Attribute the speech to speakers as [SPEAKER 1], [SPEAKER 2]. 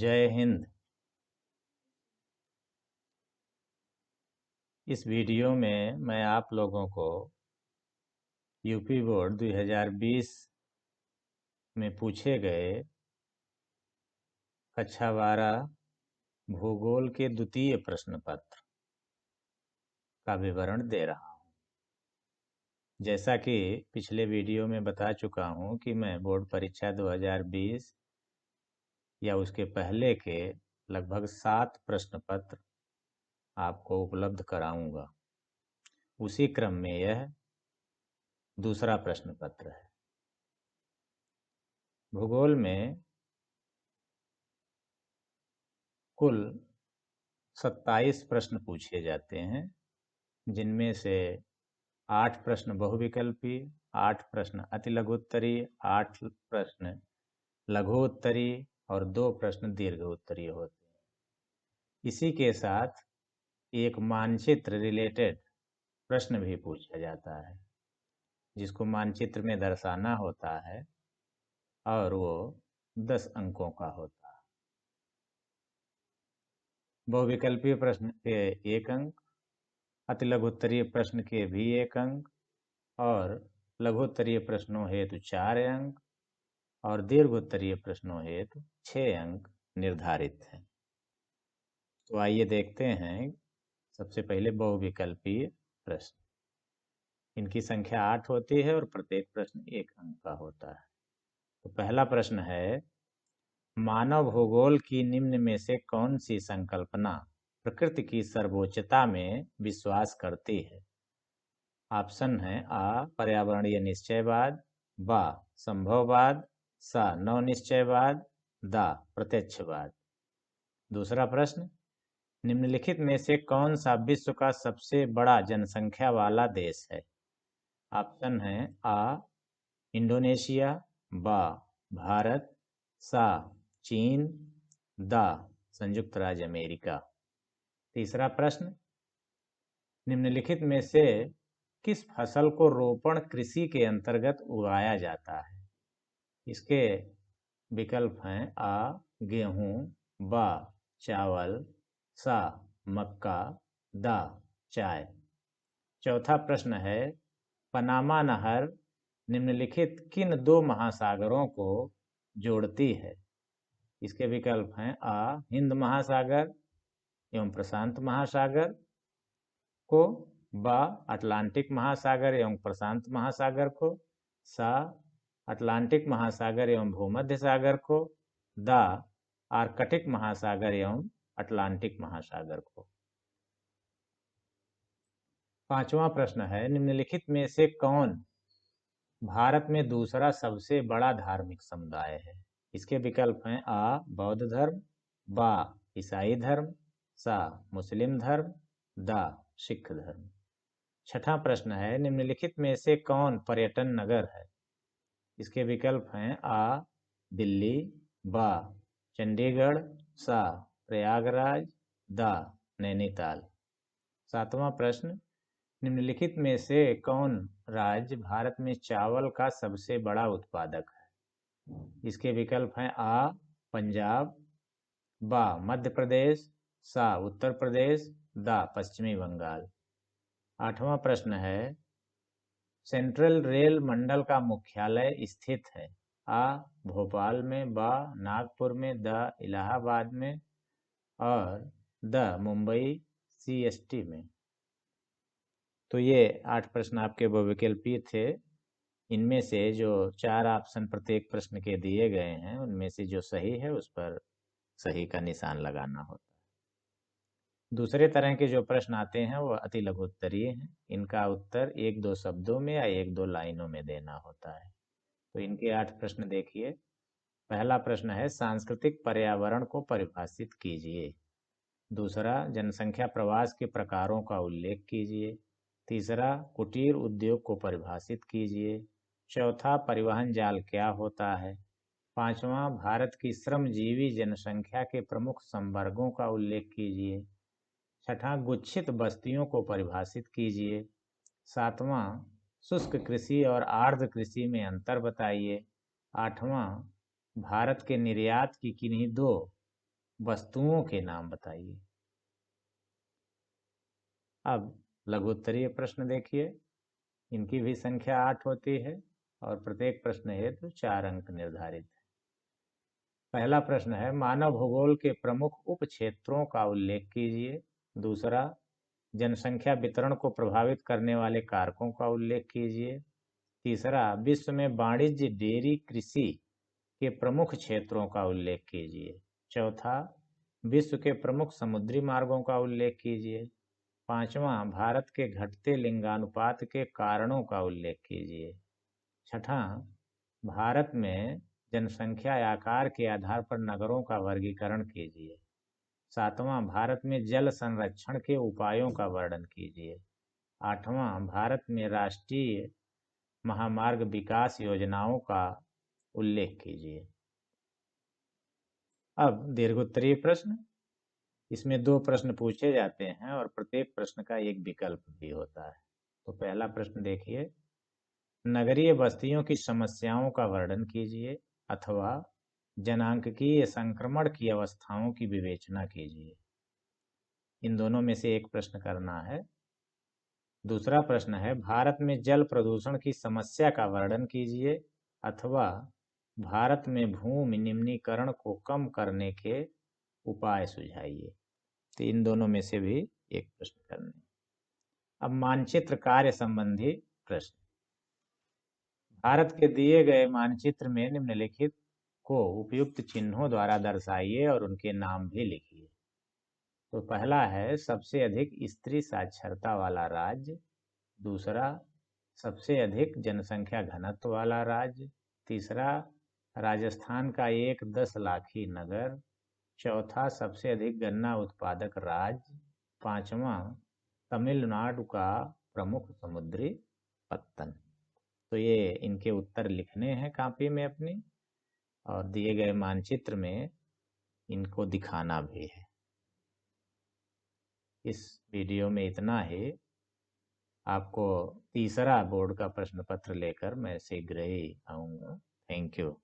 [SPEAKER 1] जय हिंद। इस वीडियो में मैं आप लोगों को यूपी बोर्ड 2020 में पूछे गए कक्षा 12 भूगोल के द्वितीय प्रश्न पत्र का विवरण दे रहा हूं। जैसा कि पिछले वीडियो में बता चुका हूं कि मैं बोर्ड परीक्षा 2020 या उसके पहले के लगभग 7 प्रश्न पत्र आपको उपलब्ध कराऊंगा। उसी क्रम में यह दूसरा प्रश्न पत्र है। भूगोल में कुल 27 प्रश्न पूछे जाते हैं, जिनमें से 8 प्रश्न बहुविकल्पी, 8 प्रश्न अति लघु उत्तरीय, 8 प्रश्न लघु उत्तरीय और 2 प्रश्न दीर्घ उत्तरीय होते हैं। इसी के साथ एक मानचित्र रिलेटेड प्रश्न भी पूछा जाता है, जिसको मानचित्र में दर्शाना होता है और वो 10 अंकों का होता है। बहुविकल्पीय प्रश्न के 1 अंक, अति लघुत्तरीय प्रश्न के भी 1 अंक और लघुत्तरीय प्रश्नों हेतु 4 अंक और दीर्घोत्तरीय प्रश्नों हेतु 6 अंक निर्धारित हैं। तो आइए देखते हैं। सबसे पहले बहुविकल्पीय प्रश्न, इनकी संख्या 8 होती है और प्रत्येक प्रश्न 1 अंक का होता है। तो पहला प्रश्न है, मानव भूगोल की निम्न में से कौन सी संकल्पना प्रकृति की सर्वोच्चता में विश्वास करती है? ऑप्शन है आ पर्यावरणीय निश्चयवाद, बा संभववाद, सा नवनिश्चयवाद, दा प्रत्यक्षवाद। दूसरा प्रश्न, निम्नलिखित में से कौन सा विश्व का सबसे बड़ा जनसंख्या वाला देश है? ऑप्शन है आ इंडोनेशिया, बा भारत, सा चीन, दा संयुक्त राज्य अमेरिका। तीसरा प्रश्न, निम्नलिखित में से किस फसल को रोपण कृषि के अंतर्गत उगाया जाता है? इसके विकल्प हैं आ गेहूं, बा चावल, सा मक्का, दा चाय। चौथा प्रश्न है, पनामा नहर निम्नलिखित किन 2 महासागरों को जोड़ती है? इसके विकल्प हैं आ हिंद महासागर एवं प्रशांत महासागर को, बा अटलांटिक महासागर एवं प्रशांत महासागर को, सा अटलांटिक महासागर एवं भूमध्य सागर को, दा आर्कटिक महासागर एवं अटलांटिक महासागर को। पांचवा प्रश्न है, निम्नलिखित में से कौन भारत में दूसरा सबसे बड़ा धार्मिक समुदाय है? इसके विकल्प हैं आ बौद्ध धर्म, बा ईसाई धर्म, सा मुस्लिम धर्म, दा सिख धर्म। छठा प्रश्न है, निम्नलिखित में से कौन पर्यटन नगर है? इसके विकल्प हैं आ दिल्ली, बा चंडीगढ़, सा प्रयागराज, दा नैनीताल। सातवां प्रश्न, निम्नलिखित में से कौन राज्य भारत में चावल का सबसे बड़ा उत्पादक है? इसके विकल्प हैं आ पंजाब, बा मध्य प्रदेश, सा उत्तर प्रदेश, दा पश्चिमी बंगाल। आठवां प्रश्न है, सेंट्रल रेल मंडल का मुख्यालय स्थित है? आ भोपाल में, बा नागपुर में, दा इलाहाबाद में और दा मुंबई CST में। तो ये 8 प्रश्न आपके बहुविकल्पीय थे। इनमें से जो 4 ऑप्शन प्रत्येक प्रश्न के दिए गए हैं, उनमें से जो सही है उस पर सही का निशान लगाना होता है। दूसरे तरह के जो प्रश्न आते हैं वो अति लघु उत्तरीय हैं। इनका उत्तर 1-2 शब्दों में या 1-2 लाइनों में देना होता है। तो इनके 8 प्रश्न देखिए। पहला प्रश्न है, सांस्कृतिक पर्यावरण को परिभाषित कीजिए। दूसरा, जनसंख्या प्रवास के प्रकारों का उल्लेख कीजिए। तीसरा, कुटीर उद्योग को परिभाषित कीजिए। चौथा, परिवहन जाल क्या होता है? पांचवा, भारत की श्रमजीवी जनसंख्या के प्रमुख संवर्गों का उल्लेख कीजिए। छठा, गुच्छित बस्तियों को परिभाषित कीजिए। सातवां, शुष्क कृषि और आर्द्र कृषि में अंतर बताइए। आठवां, भारत के निर्यात की किन्हीं 2 वस्तुओं के नाम बताइए। अब लघुत्तरीय प्रश्न देखिए, इनकी भी संख्या 8 होती है और प्रत्येक प्रश्न हेतु 4 अंक निर्धारित है। पहला प्रश्न है, मानव भूगोल के प्रमुख उप क्षेत्रों का उल्लेख कीजिए। दूसरा, जनसंख्या वितरण को प्रभावित करने वाले कारकों का उल्लेख कीजिए। तीसरा, विश्व में वाणिज्य डेयरी कृषि के प्रमुख क्षेत्रों का उल्लेख कीजिए। चौथा, विश्व के प्रमुख समुद्री मार्गों का उल्लेख कीजिए। पांचवा, भारत के घटते लिंगानुपात के कारणों का उल्लेख कीजिए। छठा, भारत में जनसंख्या या आकार के आधार पर नगरों का वर्गीकरण कीजिए। सातवां, भारत में जल संरक्षण के उपायों का वर्णन कीजिए। आठवां, भारत में राष्ट्रीय महामार्ग विकास योजनाओं का उल्लेख कीजिए। अब दीर्घोत्तरीय प्रश्न, इसमें 2 प्रश्न पूछे जाते हैं और प्रत्येक प्रश्न का एक विकल्प भी होता है। तो पहला प्रश्न देखिए, नगरीय बस्तियों की समस्याओं का वर्णन कीजिए अथवा जनांकीय संक्रमण की अवस्थाओं की विवेचना कीजिए। इन दोनों में से एक प्रश्न करना है। दूसरा प्रश्न है, भारत में जल प्रदूषण की समस्या का वर्णन कीजिए अथवा भारत में भूमि निम्नीकरण को कम करने के उपाय सुझाइए। तो इन दोनों में से भी एक प्रश्न करना है। अब मानचित्र कार्य संबंधी प्रश्न, भारत के दिए गए मानचित्र में निम्नलिखित को उपयुक्त चिन्हों द्वारा दर्शाइए और उनके नाम भी लिखिए। तो पहला है, सबसे अधिक स्त्री साक्षरता वाला राज्य। दूसरा, सबसे अधिक जनसंख्या घनत्व वाला राज्य। तीसरा, राजस्थान का एक 10 लाखी नगर। चौथा, सबसे अधिक गन्ना उत्पादक राज्य। पांचवा, तमिलनाडु का प्रमुख समुद्री पत्तन। तो ये इनके उत्तर लिखने हैं कॉपी में अपनी, और दिए गए मानचित्र में इनको दिखाना भी है। इस वीडियो में इतना ही। आपको तीसरा बोर्ड का प्रश्न पत्र लेकर मैं शीघ्र ही आऊँगा। Thank you.